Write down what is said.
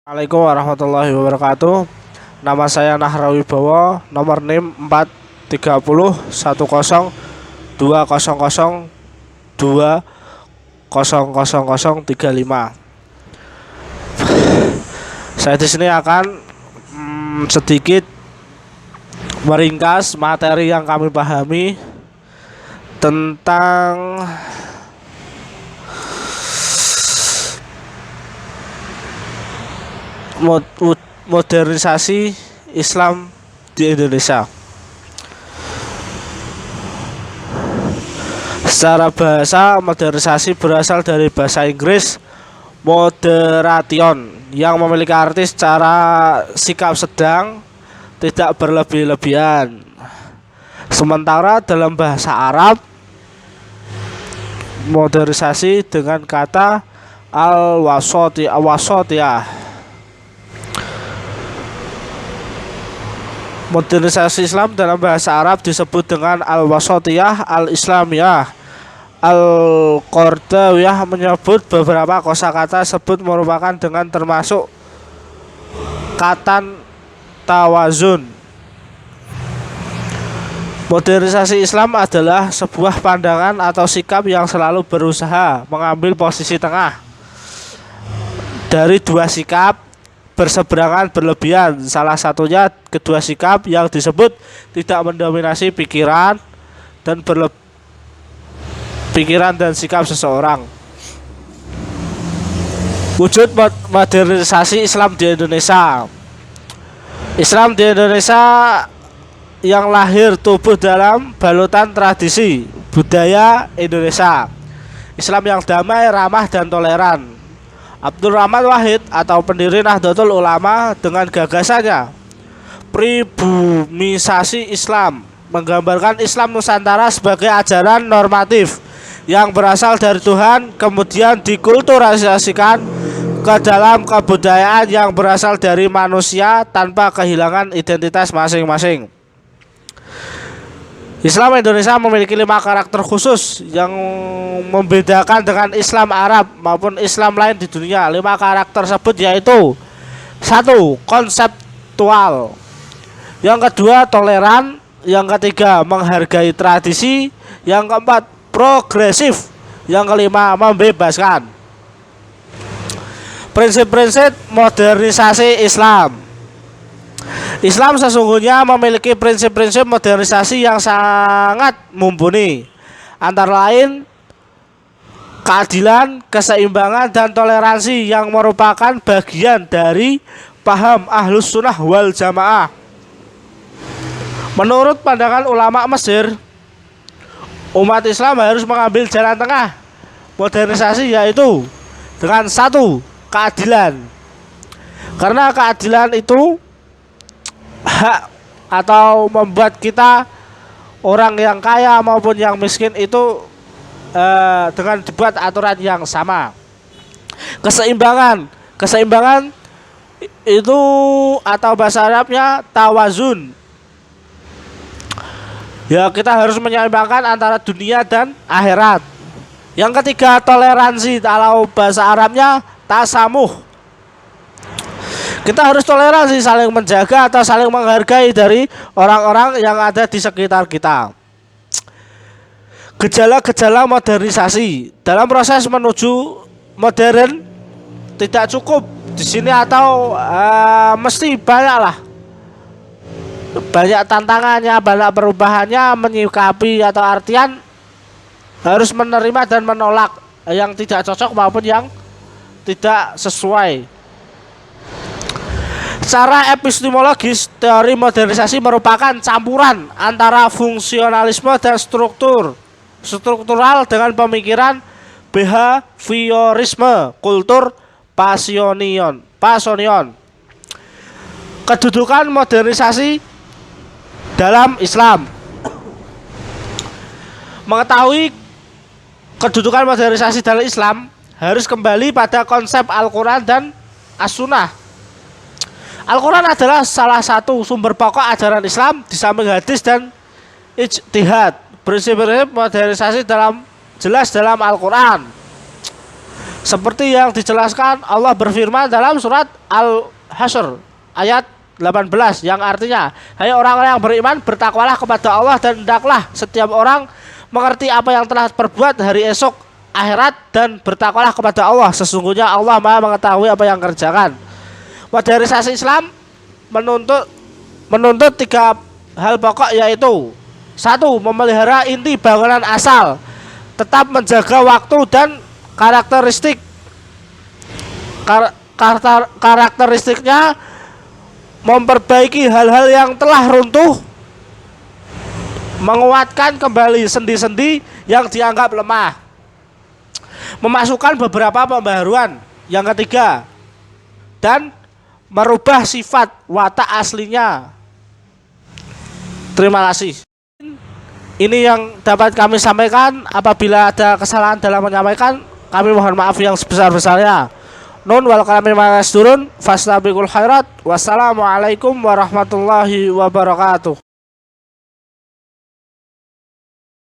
Assalamualaikum warahmatullahi wabarakatuh. Nama saya Nahrawi Bowo, nomor NIM 430 100200035. Saya di sini akan sedikit meringkas materi yang kami pahami tentang modernisasi Islam di Indonesia. Secara bahasa, modernisasi berasal dari bahasa Inggris moderation yang memiliki arti secara sikap sedang, tidak berlebih-lebihan. Sementara dalam bahasa Arab, modernisasi dengan kata al-wasatiyah. Modernisasi Islam dalam bahasa Arab disebut dengan al-wasatiyah, al-islamiyah. Al-Qardawiyah menyebut beberapa kosakata tersebut merupakan dengan termasuk katan tawazun. Modernisasi Islam adalah sebuah pandangan atau sikap yang selalu berusaha mengambil posisi tengah dari dua sikap berseberangan berlebihan. Salah satunya kedua sikap yang disebut tidak mendominasi pikiran dan sikap seseorang. Wujud modernisasi Islam di Indonesia. Islam di Indonesia yang lahir tumbuh dalam balutan tradisi budaya Indonesia. Islam yang damai, ramah, dan toleran. Abdul Rahman Wahid atau pendiri Nahdlatul Ulama dengan gagasannya pribumisasi Islam menggambarkan Islam Nusantara sebagai ajaran normatif yang berasal dari Tuhan kemudian dikulturalisasikan ke dalam kebudayaan yang berasal dari manusia tanpa kehilangan identitas masing-masing. Islam Indonesia memiliki 5 karakter khusus yang membedakan dengan Islam Arab maupun Islam lain di dunia. 5 karakter tersebut yaitu: 1. Konseptual. Yang kedua, toleran. Yang ketiga, menghargai tradisi. Yang keempat, progresif. Yang kelima, membebaskan. Prinsip-prinsip modernisasi Islam. Islam sesungguhnya memiliki prinsip-prinsip modernisasi yang sangat mumpuni, antara lain keadilan, keseimbangan, dan toleransi yang merupakan bagian dari paham Ahlus Sunnah wal Jamaah. Menurut pandangan ulama Mesir, umat Islam harus mengambil jalan tengah modernisasi, yaitu dengan 1. Keadilan. Karena keadilan itu hak atau membuat kita orang yang kaya maupun yang miskin itu dengan dibuat aturan yang sama. Keseimbangan itu atau bahasa Arabnya tawazun. Ya, kita harus menyeimbangkan antara dunia dan akhirat. Yang ketiga, toleransi atau bahasa Arabnya tasamuh. Kita harus toleransi, saling menjaga atau saling menghargai dari orang-orang yang ada di sekitar kita. Gejala-gejala modernisasi dalam proses menuju modern tidak cukup di sini atau mesti banyaklah, banyak tantangannya, banyak perubahannya, menyikapi atau artian harus menerima dan menolak yang tidak cocok maupun yang tidak sesuai. Secara epistemologis, teori modernisasi merupakan campuran antara fungsionalisme dan struktural dengan pemikiran behaviorisme, kultur pasonion. Kedudukan modernisasi dalam Islam. Mengetahui kedudukan modernisasi dalam Islam harus kembali pada konsep Al-Quran dan As-Sunnah. Al-Quran adalah salah satu sumber pokok ajaran Islam di samping hadis dan ijtihad. Prinsip-prinsip modernisasi jelas dalam Al-Quran. Seperti yang dijelaskan Allah berfirman dalam surat Al-Hasyr ayat 18 yang artinya, hai orang-orang yang beriman, bertakwalah kepada Allah dan hendaklah setiap orang mengerti apa yang telah perbuat hari esok akhirat dan bertakwalah kepada Allah, sesungguhnya Allah Maha mengetahui apa yang kerjakan. Modernisasi Islam menuntut tiga hal pokok, yaitu satu, memelihara inti bangunan asal, tetap menjaga waktu dan karakteristiknya, memperbaiki hal-hal yang telah runtuh, menguatkan kembali sendi-sendi yang dianggap lemah, memasukkan beberapa pembaharuan. Yang ketiga, dan merubah sifat watak aslinya. Terima kasih. Ini yang dapat kami sampaikan. Apabila ada kesalahan dalam menyampaikan, kami mohon maaf yang sebesar-besarnya. Nun wal kalami turun fastabiqul khairat. Wassalamualaikum warahmatullahi wabarakatuh.